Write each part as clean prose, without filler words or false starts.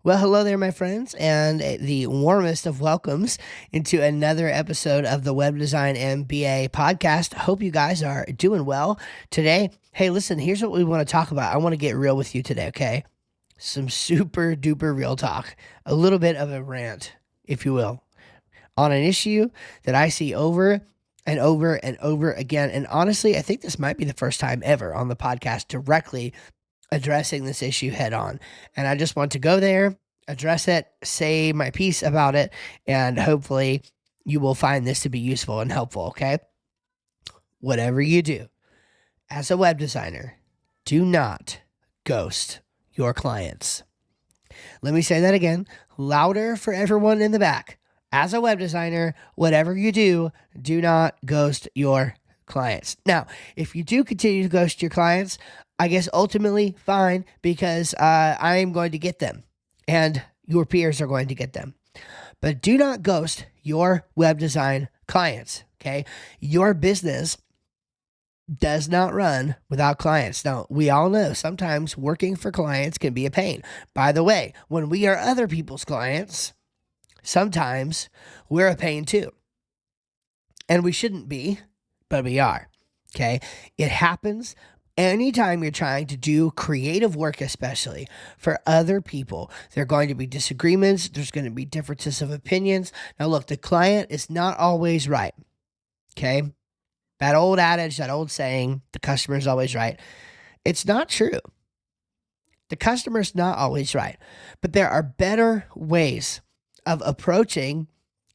Well, hello there, my friends, and the warmest of welcomes into another episode of the Web Design MBA podcast. Hope you guys are doing well today. Hey, listen, here's what we want to talk about. I want to get real with you today, okay? Some super duper real talk, a little bit of a rant, if you will, on an issue that I see over and over and over again. And honestly, I think this might be the first time ever on the podcast directly addressing this issue head on. And I just want to go there, address it, say my piece about it, and hopefully you will find this to be useful and helpful, okay? Whatever you do as a web designer, do not ghost your clients. Let me say that again, louder for everyone in the back. As a web designer, whatever you do not ghost your clients. Now, if you do continue to ghost your clients, I guess ultimately fine, because I am going to get them and your peers are going to get them. But do not ghost your web design clients, okay? Your business does not run without clients. Now, we all know sometimes working for clients can be a pain. By the way, when we are other people's clients, sometimes we're a pain too. And we shouldn't be, but we are, okay? It happens anytime you're trying to do creative work, especially for other people. There are going to be disagreements. There's going to be differences of opinions. Now, look, the client is not always right, okay? That old adage, that old saying, the customer is always right. It's not true. The customer is not always right. But there are better ways of approaching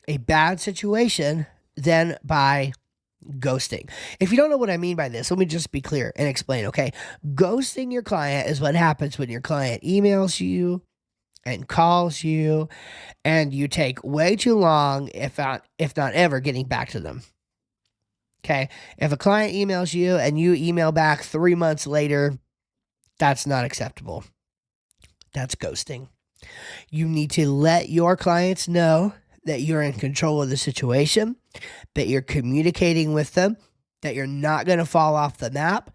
a bad situation than by ghosting. If you don't know what I mean by this, let me just be clear and explain, okay? Ghosting your client is what happens when your client emails you and calls you and you take way too long, if not ever, getting back to them. Okay? If a client emails you and you email back 3 months later, that's not acceptable. That's ghosting. You need to let your clients know that you're in control of the situation, that you're communicating with them, that you're not going to fall off the map,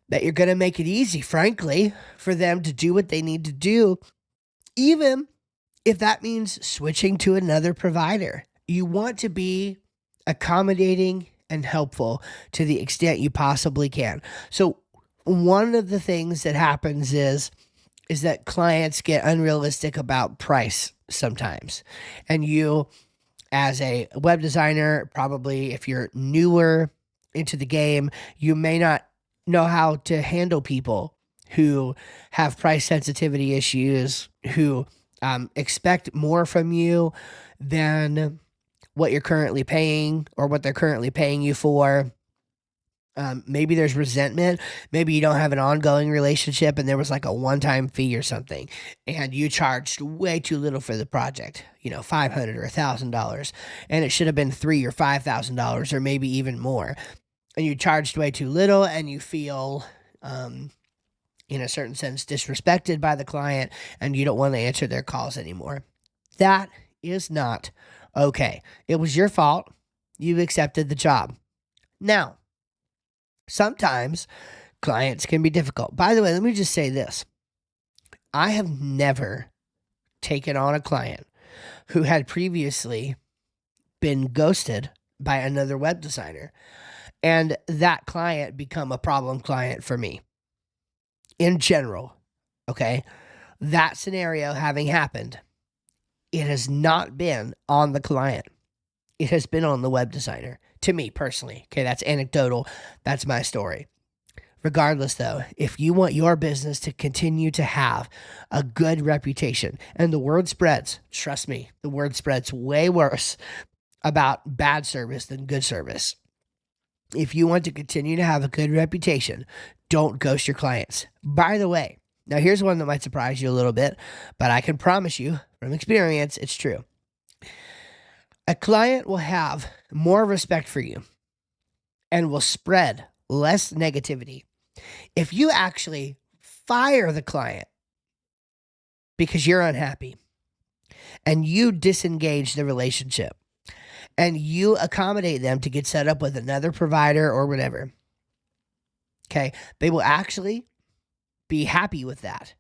that you're going to make it easy, frankly, for them to do what they need to do, even if that means switching to another provider. You want to be accommodating and helpful to the extent you possibly can. So one of the things that happens is that clients get unrealistic about price sometimes. And you, as a web designer, probably if you're newer into the game, you may not know how to handle people who have price sensitivity issues, who expect more from you than what you're currently paying or what they're currently paying you for. Maybe there's resentment. Maybe you don't have an ongoing relationship and there was like a one-time fee or something and you charged way too little for the project, $500 or $1,000, and it should have been $3,000 or $5,000 or maybe even more. And you charged way too little and you feel, in a certain sense, disrespected by the client and you don't want to answer their calls anymore. That is not okay. It was your fault. You've accepted the job. Now, sometimes clients can be difficult. By the way, let me just say this. I have never taken on a client who had previously been ghosted by another web designer and that client become a problem client for me. In general, okay? That scenario having happened, it has not been on the client. It has been on the web designer, to me personally. Okay, that's anecdotal. That's my story. Regardless, though, if you want your business to continue to have a good reputation, and the word spreads, trust me, the word spreads way worse about bad service than good service. If you want to continue to have a good reputation, don't ghost your clients. By the way, now here's one that might surprise you a little bit, but I can promise you from experience, it's true. A client will have more respect for you and will spread less negativity if you actually fire the client because you're unhappy and you disengage the relationship and you accommodate them to get set up with another provider or whatever. Okay, they will actually be happy with that.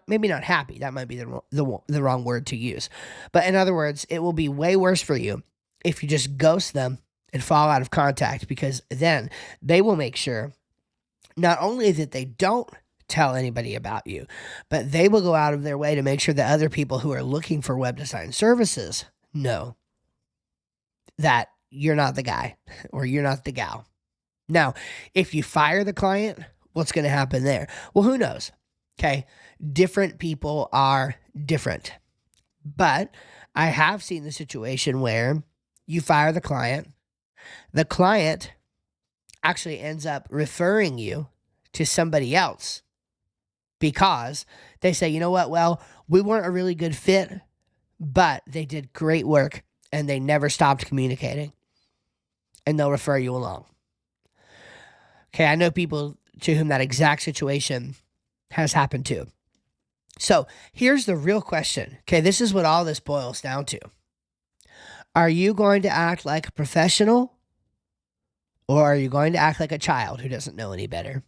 Maybe not happy. That might be the wrong word to use. But in other words, it will be way worse for you if you just ghost them and fall out of contact, because then they will make sure not only that they don't tell anybody about you, but they will go out of their way to make sure that other people who are looking for web design services know that you're not the guy or you're not the gal. Now, if you fire the client, what's going to happen there? Well, who knows? Okay. Different people are different. But I have seen the situation where you fire the client actually ends up referring you to somebody else because they say, you know what? Well, we weren't a really good fit, but they did great work and they never stopped communicating, and they'll refer you along. Okay, I know people to whom that exact situation has happened to. So here's the real question. Okay, this is what all this boils down to. Are you going to act like a professional, or are you going to act like a child who doesn't know any better?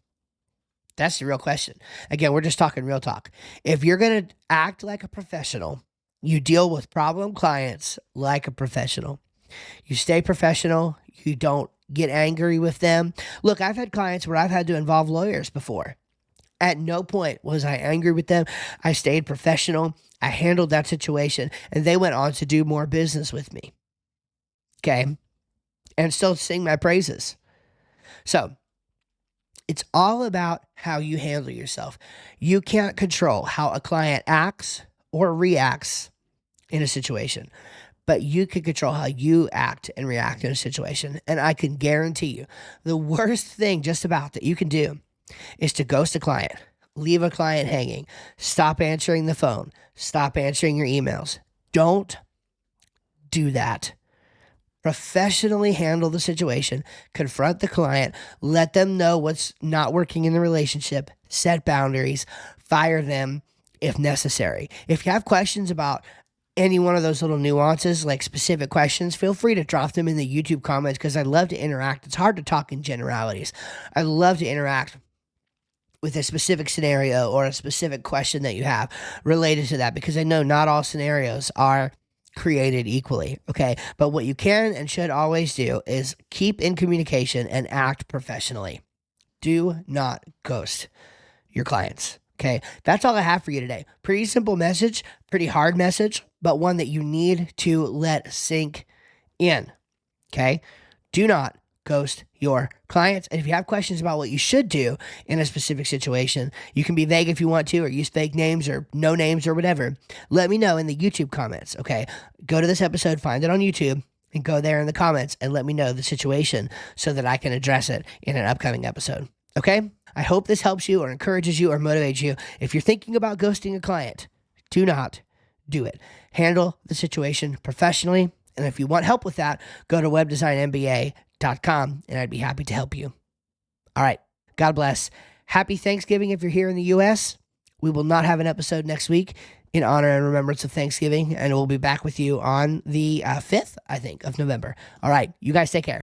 That's the real question. Again, we're just talking real talk. If you're going to act like a professional, you deal with problem clients like a professional. You stay professional. You don't get angry with them. Look, I've had clients where I've had to involve lawyers before. At no point was I angry with them. I stayed professional. I handled that situation, and they went on to do more business with me. Okay? And still sing my praises. So, it's all about how you handle yourself. You can't control how a client acts or reacts in a situation, but you can control how you act and react in a situation. And I can guarantee you, the worst thing just about that you can do is to ghost a client, leave a client hanging, stop answering the phone, stop answering your emails. Don't do that. Professionally handle the situation, confront the client, let them know what's not working in the relationship, set boundaries, fire them if necessary. If you have questions about any one of those little nuances, like specific questions, feel free to drop them in the YouTube comments, because I love to interact. It's hard to talk in generalities. I love to interact with a specific scenario or a specific question that you have related to that, because I know not all scenarios are created equally, okay? But what you can and should always do is keep in communication and act professionally. Do not ghost your clients, okay? That's all I have for you today. Pretty simple message, pretty hard message, but one that you need to let sink in, okay? Do not ghost your clients. And if you have questions about what you should do in a specific situation, you can be vague if you want to, or use fake names or no names or whatever. Let me know in the YouTube comments, okay? Go to this episode, find it on YouTube, and go there in the comments and let me know the situation so that I can address it in an upcoming episode, okay? I hope this helps you or encourages you or motivates you. If you're thinking about ghosting a client, do not do it. Handle the situation professionally. And if you want help with that, go to webdesignmba.com and I'd be happy to help you. All right. God bless. Happy Thanksgiving if you're here in the U.S. We will not have an episode next week in honor and remembrance of Thanksgiving, and we'll be back with you on the 5th, I think, of November. All right. You guys take care.